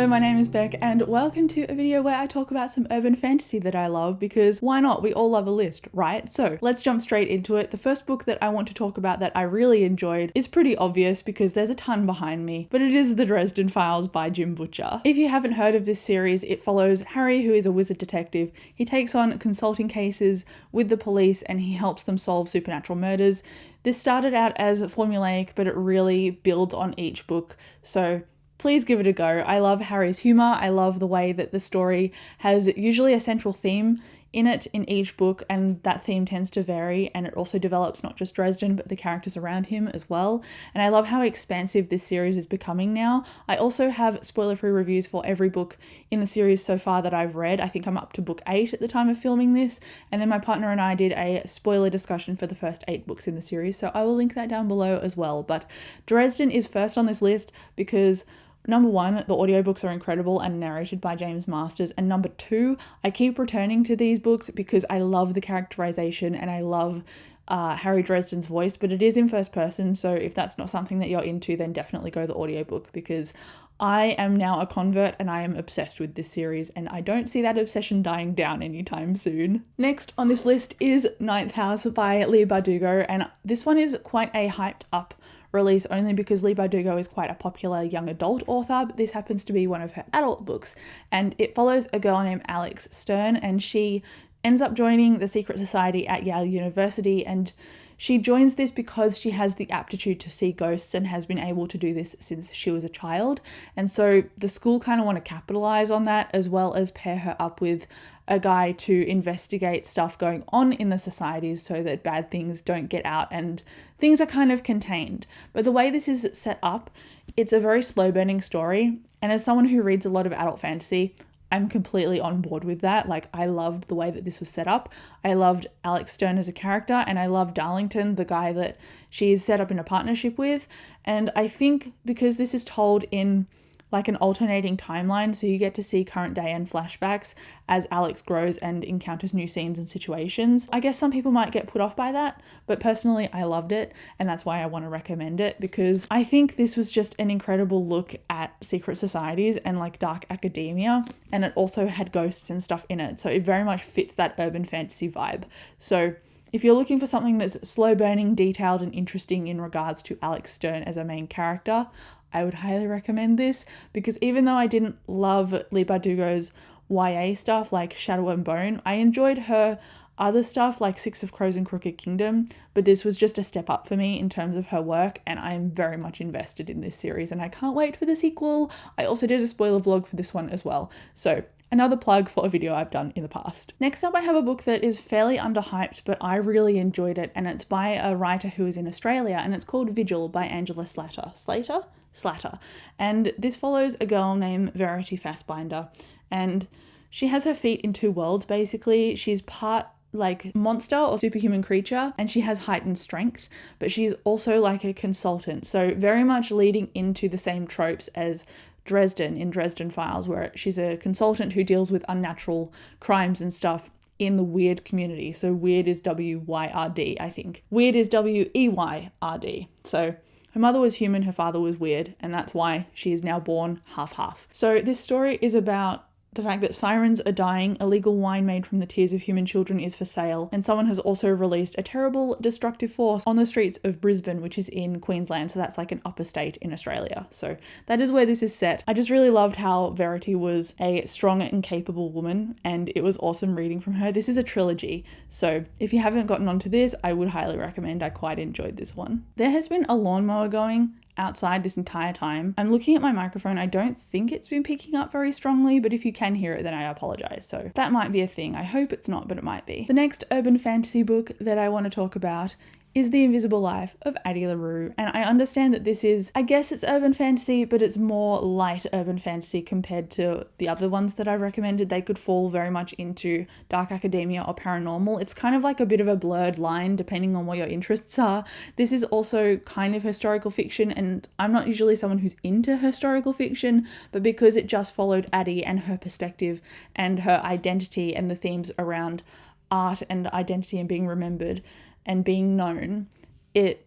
Hello, my name is Beck and welcome to a video where I talk about some urban fantasy that I love, because why not? We all love a list, right? So let's jump straight into it. The first book that I want to talk about that I really enjoyed is pretty obvious because there's a ton behind me, but it is the Dresden Files by Jim Butcher. If you haven't heard of this series, it follows Harry, who is a wizard detective. He takes on consulting cases with the police and he helps them solve supernatural murders. This started out as formulaic, but it really builds on each book, so please give it a go. I love Harry's humour. I love the way that the story has usually a central theme in it in each book, and that theme tends to vary, and it also develops not just Dresden but the characters around him as well. And I love how expansive this series is becoming now. I also have spoiler-free reviews for every book in the series so far that I've read. I think I'm up to book 8 at the time of filming this, and then my partner and I did a spoiler discussion for the first 8 books in the series, so I will link that down below as well. But Dresden is first on this list because number one, the audiobooks are incredible and narrated by James Masters. And number two, I keep returning to these books because I love the characterization and I love Harry Dresden's voice, but it is in first person. So if that's not something that you're into, then definitely go the audiobook, because I am now a convert and I am obsessed with this series, and I don't see that obsession dying down anytime soon. Next on this list is Ninth House by Leigh Bardugo, and this one is quite a hyped up release only because Leigh Bardugo is quite a popular young adult author, but this happens to be one of her adult books, and it follows a girl named Alex Stern, and she ends up joining the secret society at Yale University, and she joins this because she has the aptitude to see ghosts and has been able to do this since she was a child. And so the school kind of want to capitalize on that, as well as pair her up with a guy to investigate stuff going on in the societies so that bad things don't get out and things are kind of contained. But the way this is set up, it's a very slow burning story. And as someone who reads a lot of adult fantasy, I'm completely on board with that. Like, I loved the way that this was set up. I loved Alex Stern as a character, and I love Darlington, the guy that she's set up in a partnership with. And I think because this is told in like an alternating timeline, so you get to see current day and flashbacks as Alex grows and encounters new scenes and situations. I guess some people might get put off by that, but personally I loved it, and that's why I want to recommend it, because I think this was just an incredible look at secret societies and like dark academia, and it also had ghosts and stuff in it, so it very much fits that urban fantasy vibe. So if you're looking for something that's slow burning, detailed and interesting in regards to Alex Stern as a main character, I would highly recommend this, because even though I didn't love Leigh Bardugo's YA stuff like Shadow and Bone, I enjoyed her other stuff like Six of Crows and Crooked Kingdom, but this was just a step up for me in terms of her work, and I'm very much invested in this series and I can't wait for the sequel. I also did a spoiler vlog for this one as well, so another plug for a video I've done in the past. Next up, I have a book that is fairly underhyped, but I really enjoyed it, and it's by a writer who is in Australia, and it's called Vigil by Angela Slatter. And this follows a girl named Verity Fassbinder, and she has her feet in two worlds basically. She's part like monster or superhuman creature, and she has heightened strength, but she's also like a consultant, so very much leading into the same tropes as Dresden in Dresden Files, where she's a consultant who deals with unnatural crimes and stuff in the weird community. So weird is W-Y-R-D, I think. Weird is W-E-Y-R-D. So her mother was human, her father was weird, and that's why she is now born half-half. So this story is about the fact that sirens are dying, illegal wine made from the tears of human children is for sale, and someone has also released a terrible destructive force on the streets of Brisbane, which is in Queensland, so that's like an upper state in Australia. So that is where this is set. I just really loved how Verity was a strong and capable woman, and it was awesome reading from her. This is a trilogy, so if you haven't gotten onto this, I would highly recommend. I quite enjoyed this one. There has been a lawnmower going outside this entire time. I'm looking at my microphone. I don't think it's been picking up very strongly, but if you can hear it, then I apologize. So that might be a thing. I hope it's not, but it might be. The next urban fantasy book that I want to talk about is The Invisible Life of Addie LaRue. And I understand that this is, I guess it's urban fantasy, but it's more light urban fantasy compared to the other ones that I recommended. They could fall very much into dark academia or paranormal. It's kind of like a bit of a blurred line depending on what your interests are. This is also kind of historical fiction, and I'm not usually someone who's into historical fiction, but because it just followed Addie and her perspective and her identity and the themes around art and identity and being remembered and being known, it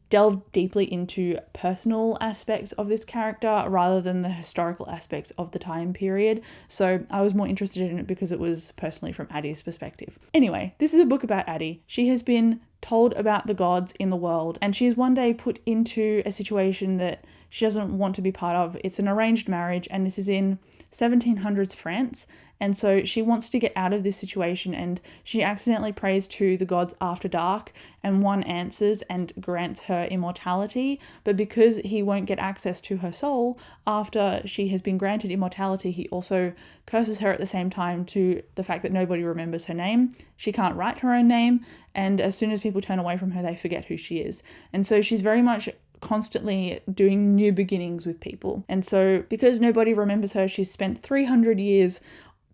delved deeply into personal aspects of this character rather than the historical aspects of the time period. So I was more interested in it because it was personally from Addie's perspective. Anyway, this is a book about Addie. She has been told about the gods in the world, and she is one day put into a situation that she doesn't want to be part of. It's an arranged marriage, and this is in 1700s France. And so she wants to get out of this situation, and she accidentally prays to the gods after dark, and one answers and grants her immortality. But because he won't get access to her soul after she has been granted immortality, he also curses her at the same time to the fact that nobody remembers her name. She can't write her own name, and as soon as people turn away from her, they forget who she is. And so she's very much constantly doing new beginnings with people. And so because nobody remembers her, she's spent 300 years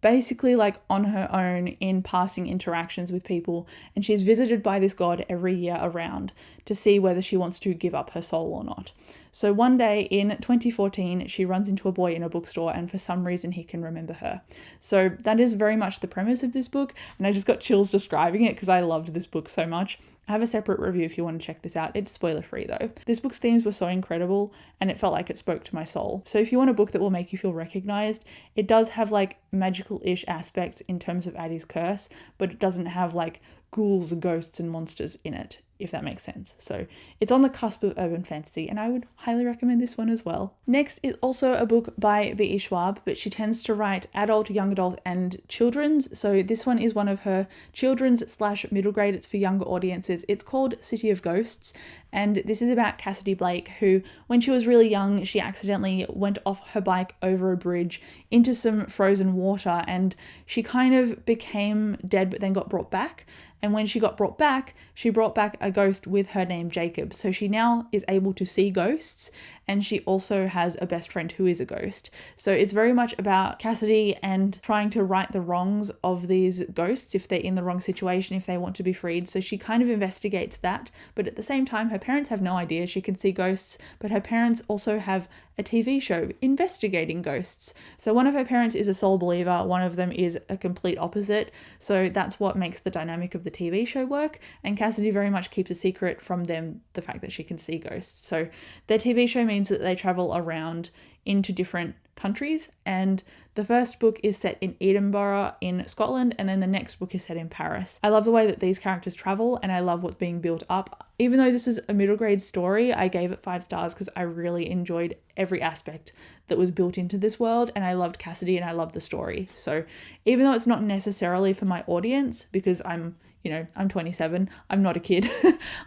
basically like on her own in passing interactions with people, and she's visited by this god every year around to see whether she wants to give up her soul or not. So one day in 2014, she runs into a boy in a bookstore, and for some reason he can remember her. So that is very much the premise of this book, and I just got chills describing it because I loved this book so much. I have a separate review if you want to check this out. It's spoiler free though. This book's themes were so incredible, and it felt like it spoke to my soul. So if you want a book that will make you feel recognized, it does have like magical-ish aspects in terms of Addie's curse, but it doesn't have like ghouls and ghosts and monsters in it, if that makes sense. So it's on the cusp of urban fantasy, and I would highly recommend this one as well. Next is also a book by V.E. Schwab, but she tends to write adult, young adult, and children's. So this one is one of her children's/middle grade. It's for younger audiences. It's called City of Ghosts, and this is about Cassidy Blake, who, when she was really young, she accidentally went off her bike over a bridge into some frozen water, and she kind of became dead but then got brought back. And when she got brought back, she brought back a ghost with her name Jacob. So she now is able to see ghosts, and she also has a best friend who is a ghost. So it's very much about Cassidy and trying to right the wrongs of these ghosts if they're in the wrong situation, if they want to be freed. So she kind of investigates that, but at the same time, her parents have no idea she can see ghosts, but her parents also have a TV show investigating ghosts. So one of her parents is a soul believer, one of them is a complete opposite. So that's what makes the dynamic of the TV show work. And Cassidy very much keeps a secret from them the fact that she can see ghosts. So their TV show means that they travel around into different countries, and the first book is set in Edinburgh in Scotland, and then the next book is set in Paris. I love the way that these characters travel, and I love what's being built up. Even though this is a middle grade story, I gave it 5 stars because I really enjoyed every aspect that was built into this world, and I loved Cassidy and I loved the story. So even though it's not necessarily for my audience, because I'm 27, I'm not a kid,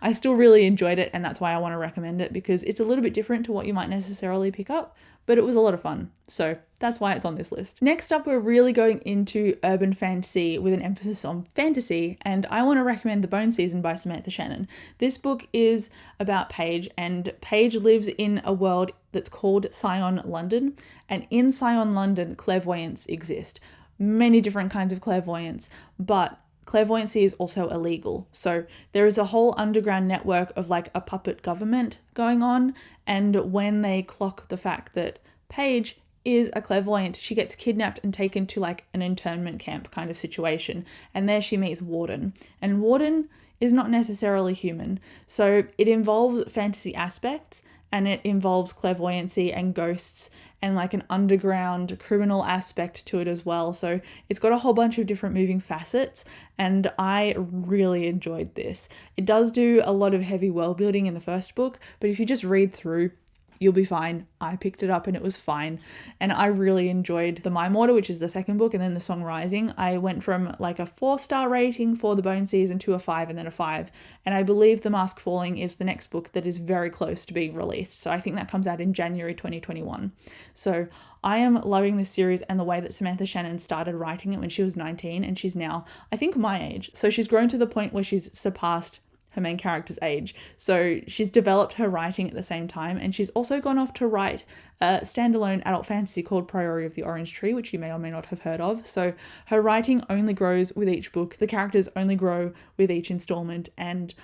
I still really enjoyed it, and that's why I want to recommend it, because it's a little bit different to what you might necessarily pick up, but it was a lot of fun. So that's why it's on this list. Next up, we're really going into urban fantasy with an emphasis on fantasy, and I want to recommend The Bone Season by Samantha Shannon. This book is about Paige, and Paige lives in a world that's called Scion London, and in Scion London, clairvoyants exist. Many different kinds of clairvoyance, but clairvoyancy is also illegal. So there is a whole underground network of like a puppet government going on, and when they clock the fact that Paige is a clairvoyant, she gets kidnapped and taken to like an internment camp kind of situation, and there she meets Warden. And Warden is not necessarily human, so it involves fantasy aspects, and it involves clairvoyancy and ghosts and like an underground criminal aspect to it as well. So it's got a whole bunch of different moving facets, and I really enjoyed this. It does do a lot of heavy world building in the first book, but if you just read through, you'll be fine. I picked it up and it was fine. And I really enjoyed The Mime Order, which is the second book, and then The Song Rising. I went from like a 4-star rating for The Bone Season to a 5 and then a 5. And I believe The Mask Falling is the next book that is very close to being released. So I think that comes out in January 2021. So I am loving this series and the way that Samantha Shannon started writing it when she was 19, and she's now, I think, my age. So she's grown to the point where she's surpassed her main character's age. So she's developed her writing at the same time, and she's also gone off to write a standalone adult fantasy called Priori of the Orange Tree, which you may or may not have heard of. So her writing only grows with each book. The characters only grow with each installment, and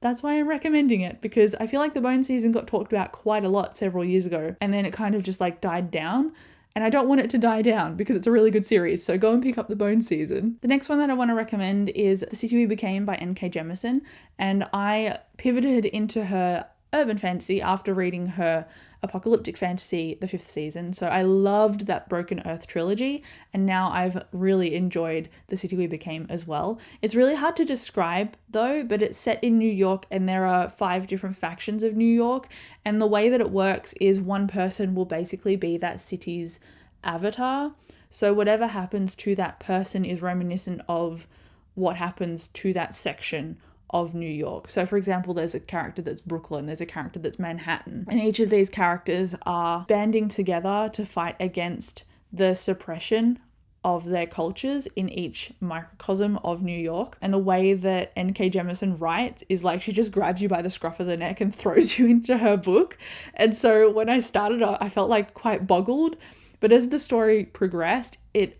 that's why I'm recommending it, because I feel like The Bone Season got talked about quite a lot several years ago, and then it kind of just like died down. And I don't want it to die down because it's a really good series, so go and pick up The Bone Season. The next one that I want to recommend is The City We Became by N.K. Jemisin, and I pivoted into her urban fantasy after reading her apocalyptic fantasy, the 5th season. So I loved that Broken Earth trilogy, and now I've really enjoyed The City We Became as well. It's really hard to describe though, but it's set in New York and there are 5 different factions of New York, and the way that it works is one person will basically be that city's avatar. So whatever happens to that person is reminiscent of what happens to that section of New York. So for example, there's a character that's Brooklyn, there's a character that's Manhattan, and each of these characters are banding together to fight against the suppression of their cultures in each microcosm of New York. And the way that N.K. Jemisin writes is like she just grabs you by the scruff of the neck and throws you into her book. And so when I started, I felt like quite boggled, but as the story progressed, it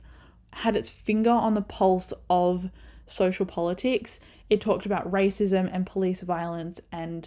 had its finger on the pulse of social politics. It talked about racism and police violence, and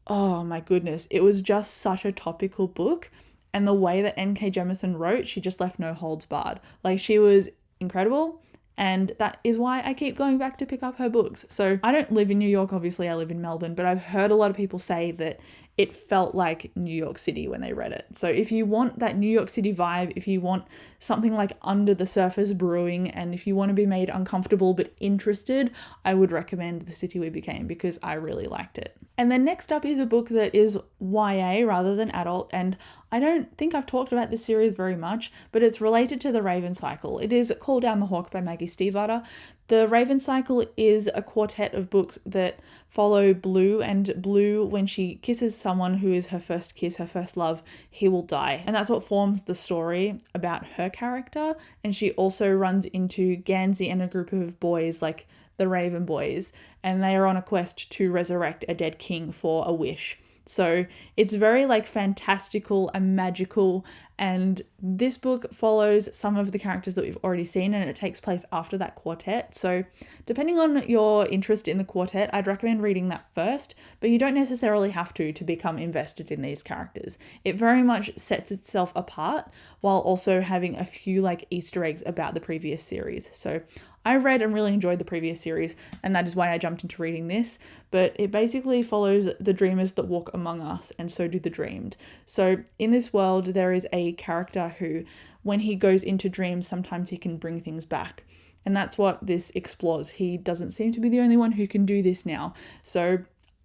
oh my goodness, it was just such a topical book. And the way that N.K. Jemisin wrote, she just left no holds barred. Like, she was incredible, and that is why I keep going back to pick up her books. So I don't live in New York, obviously I live in Melbourne, but I've heard a lot of people say that it felt like New York City when they read it. So if you want that New York City vibe, if you want something like under the surface brewing, and if you want to be made uncomfortable but interested, I would recommend The City We Became, because I really liked it. And then next up is a book that is YA rather than adult, and I don't think I've talked about this series very much, but it's related to The Raven Cycle. It is Call Down the Hawk by Maggie Stiefvater. The Raven Cycle is a quartet of books that follow Blue, and Blue, when she kisses someone who is her first kiss, her first love, he will die. And that's what forms the story about her character. And she also runs into Gansey and a group of boys, like the Raven Boys, and they are on a quest to resurrect a dead king for a wish. So it's very like fantastical and magical, and this book follows some of the characters that we've already seen, and it takes place after that quartet. So depending on your interest in the quartet, I'd recommend reading that first, but you don't necessarily have to become invested in these characters. It very much sets itself apart while also having a few like Easter eggs about the previous series. So I read and really enjoyed the previous series, and that is why I jumped into reading this, but it basically follows the dreamers that walk among us, and so do the dreamed. So in this world, there is a character who, when he goes into dreams, sometimes he can bring things back. And that's what this explores. He doesn't seem to be the only one who can do this now. So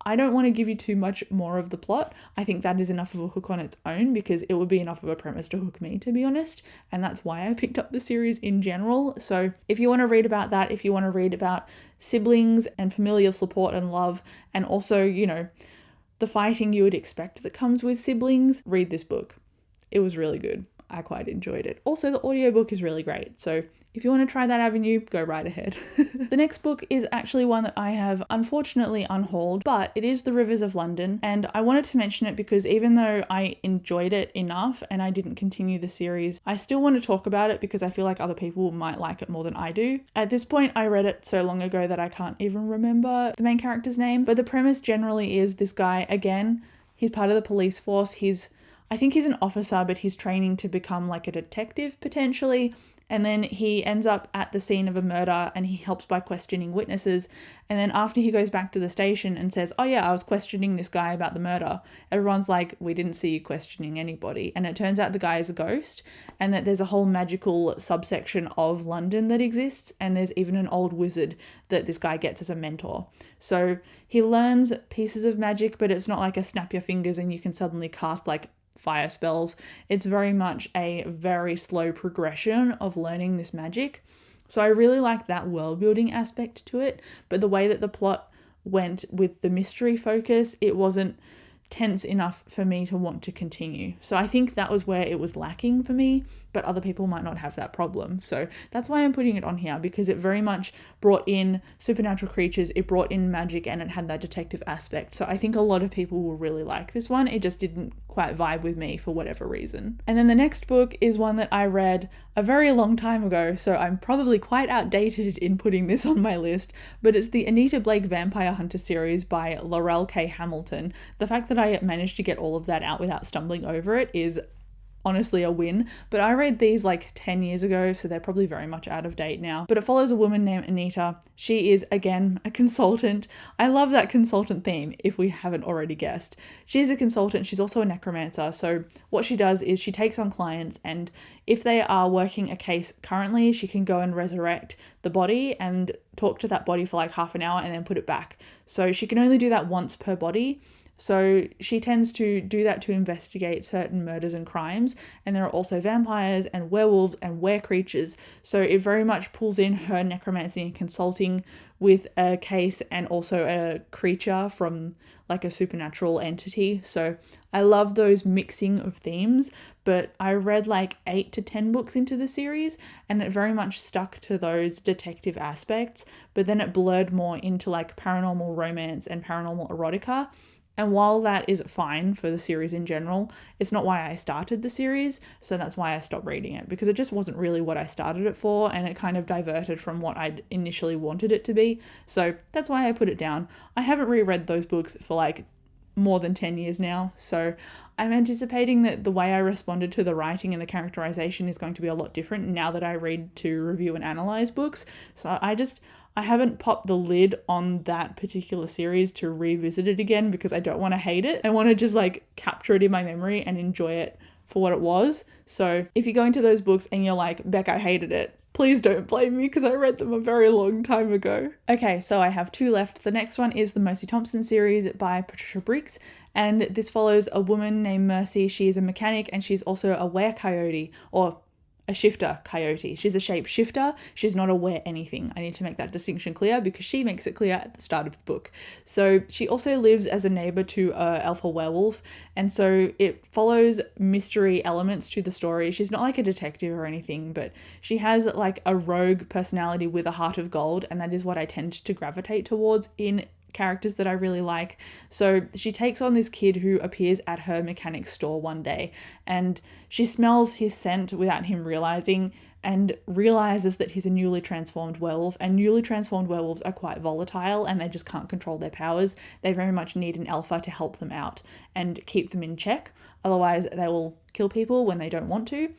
I don't want to give you too much more of the plot. I think that is enough of a hook on its own, because it would be enough of a premise to hook me, to be honest. And that's why I picked up the series in general. So if you want to read about that, if you want to read about siblings and familial support and love, and also, you know, the fighting you would expect that comes with siblings, read this book. It was really good. I quite enjoyed it. Also, the audiobook is really great. So if you want to try that avenue, go right ahead. The next book is actually one that I have unfortunately unhauled, but it is The Rivers of London. And I wanted to mention it because even though I enjoyed it enough and I didn't continue the series, I still want to talk about it because I feel like other people might like it more than I do. At this point, I read it so long ago that I can't even remember the main character's name, but the premise generally is this guy, again, he's part of the police force. I think he's an officer, but he's training to become like a detective potentially. And then he ends up at the scene of a murder and he helps by questioning witnesses. And then after he goes back to the station and says, oh yeah, I was questioning this guy about the murder, everyone's like, we didn't see you questioning anybody. And it turns out the guy is a ghost, and that there's a whole magical subsection of London that exists. And there's even an old wizard that this guy gets as a mentor. So he learns pieces of magic, but it's not like a snap your fingers and you can suddenly cast like fire spells. It's very much a very slow progression of learning this magic. So I really like that world building aspect to it, but the way that the plot went with the mystery focus, it wasn't tense enough for me to want to continue. So I think that was where it was lacking for me, but other people might not have that problem. So that's why I'm putting it on here, because it very much brought in supernatural creatures, it brought in magic, and it had that detective aspect. So I think a lot of people will really like this one. It just didn't quite vibe with me for whatever reason. And then the next book is one that I read a very long time ago, so I'm probably quite outdated in putting this on my list, but it's the Anita Blake Vampire Hunter series by Laurel K. Hamilton. The fact that I managed to get all of that out without stumbling over it is honestly a win. But I read these like 10 years ago, so they're probably very much out of date now. But it follows a woman named Anita. She is, again, a consultant. I love that consultant theme, if we haven't already guessed. She's a consultant. She's also a necromancer. So what she does is she takes on clients, and if they are working a case currently, she can go and resurrect the body and talk to that body for like half an hour and then put it back. So she can only do that once per body. So she tends to do that to investigate certain murders and crimes. And there are also vampires and werewolves and were-creatures. So it very much pulls in her necromancy and consulting with a case and also a creature from like a supernatural entity. So I love those mixing of themes, but I read like 8 to 10 books into the series and it very much stuck to those detective aspects, but then it blurred more into like paranormal romance and paranormal erotica. And while that is fine for the series in general, it's not why I started the series, so that's why I stopped reading it, because it just wasn't really what I started it for, and it kind of diverted from what I'd initially wanted it to be, so that's why I put it down. I haven't reread those books for like more than 10 years now, so I'm anticipating that the way I responded to the writing and the characterization is going to be a lot different now that I read to review and analyze books, so I haven't popped the lid on that particular series to revisit it again because I don't want to hate it. I want to just like capture it in my memory and enjoy it for what it was. So if you go into those books and you're like, Beck, I hated it, please don't blame me because I read them a very long time ago. Okay, so I have 2 left. The next one is the Mercy Thompson series by Patricia Briggs, and this follows a woman named Mercy. She is a mechanic and she's also a were-coyote, or a shifter coyote. She's a shapeshifter. She's not aware anything. I need to make that distinction clear because she makes it clear at the start of the book. So she also lives as a neighbor to a alpha werewolf, and so it follows mystery elements to the story. She's not like a detective or anything, but she has like a rogue personality with a heart of gold, and that is what I tend to gravitate towards in characters that I really like. So she takes on this kid who appears at her mechanic store one day, and she smells his scent without him realizing and realizes that he's a newly transformed werewolf, and newly transformed werewolves are quite volatile and they just can't control their powers. They very much need an alpha to help them out and keep them in check. Otherwise they will kill people when they don't want to.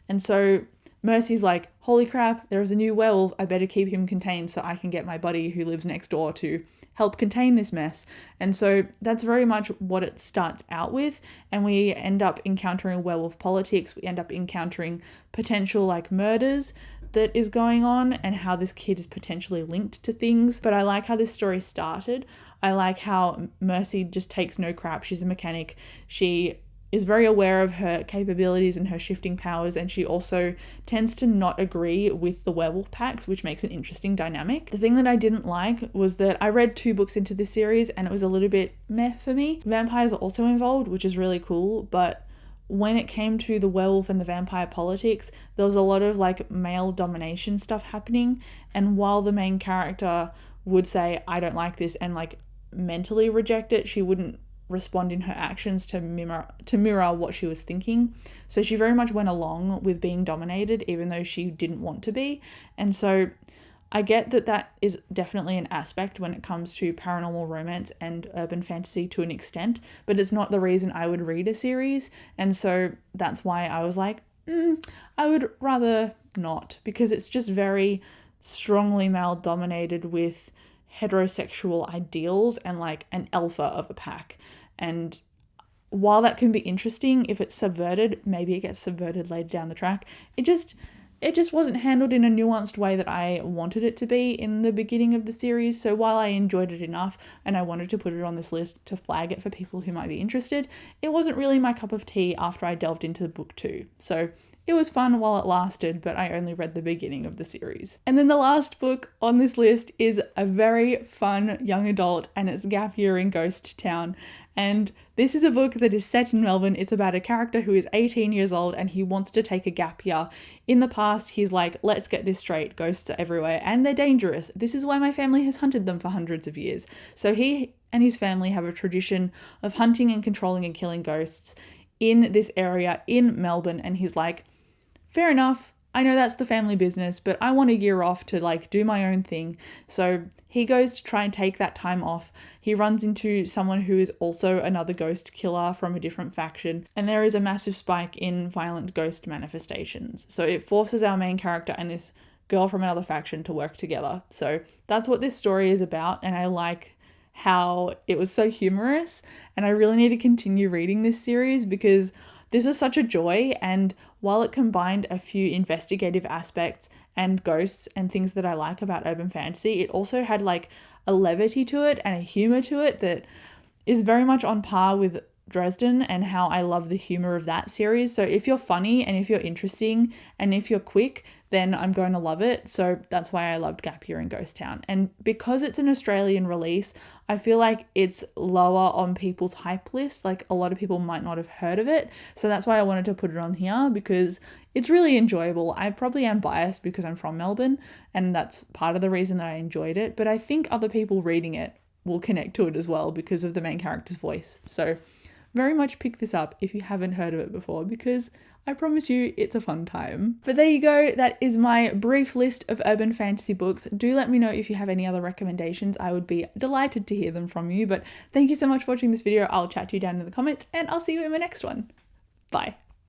And so Mercy's like, holy crap, there is a new werewolf. I better keep him contained so I can get my buddy who lives next door to help contain this mess. And so that's very much what it starts out with. And we end up encountering werewolf politics. We end up encountering potential like murders that is going on and how this kid is potentially linked to things. But I like how this story started. I like how Mercy just takes no crap. She's a mechanic. She is very aware of her capabilities and her shifting powers, and she also tends to not agree with the werewolf packs, which makes an interesting dynamic. The thing that I didn't like was that I read 2 books into this series and it was a little bit meh for me. Vampires are also involved, which is really cool, but when it came to the werewolf and the vampire politics, there was a lot of like male domination stuff happening, and while the main character would say, I don't like this, and like mentally reject it, she wouldn't respond in her actions to mirror what she was thinking. So she very much went along with being dominated even though she didn't want to be. And so I get that that is definitely an aspect when it comes to paranormal romance and urban fantasy to an extent, but it's not the reason I would read a series. And so that's why I was like, I would rather not, because it's just very strongly male dominated with heterosexual ideals and like an alpha of a pack. And while that can be interesting, if it's subverted, maybe it gets subverted later down the track, it just wasn't handled in a nuanced way that I wanted it to be in the beginning of the series. So while I enjoyed it enough and I wanted to put it on this list to flag it for people who might be interested, it wasn't really my cup of tea after I delved into the book 2. So it was fun while it lasted, but I only read the beginning of the series. And then the last book on this list is a very fun young adult, and it's Gap Year in Ghost Town. And this is a book that is set in Melbourne. It's about a character who is 18 years old and he wants to take a gap year. In the past, he's like, let's get this straight, ghosts are everywhere and they're dangerous. This is why my family has hunted them for hundreds of years. So he and his family have a tradition of hunting and controlling and killing ghosts in this area in Melbourne. And he's like, fair enough, I know that's the family business, but I want a year off to like do my own thing. So he goes to try and take that time off. He runs into someone who is also another ghost killer from a different faction, and there is a massive spike in violent ghost manifestations. So it forces our main character and this girl from another faction to work together. So that's what this story is about, and I like how it was so humorous, and I really need to continue reading this series because this was such a joy. And while it combined a few investigative aspects and ghosts and things that I like about urban fantasy, it also had like a levity to it and a humor to it that is very much on par with Dresden and how I love the humor of that series. So if you're funny and if you're interesting and if you're quick, then I'm going to love it. So that's why I loved Gap Year and Ghost Town. And because it's an Australian release, I feel like it's lower on people's hype list. Like a lot of people might not have heard of it. So that's why I wanted to put it on here because it's really enjoyable. I probably am biased because I'm from Melbourne and that's part of the reason that I enjoyed it. But I think other people reading it will connect to it as well because of the main character's voice. So very much pick this up if you haven't heard of it before because I promise you it's a fun time. But there you go, that is my brief list of urban fantasy books. Do let me know if you have any other recommendations. I would be delighted to hear them from you. But thank you so much for watching this video. I'll chat to you down in the comments and I'll see you in my next one. Bye.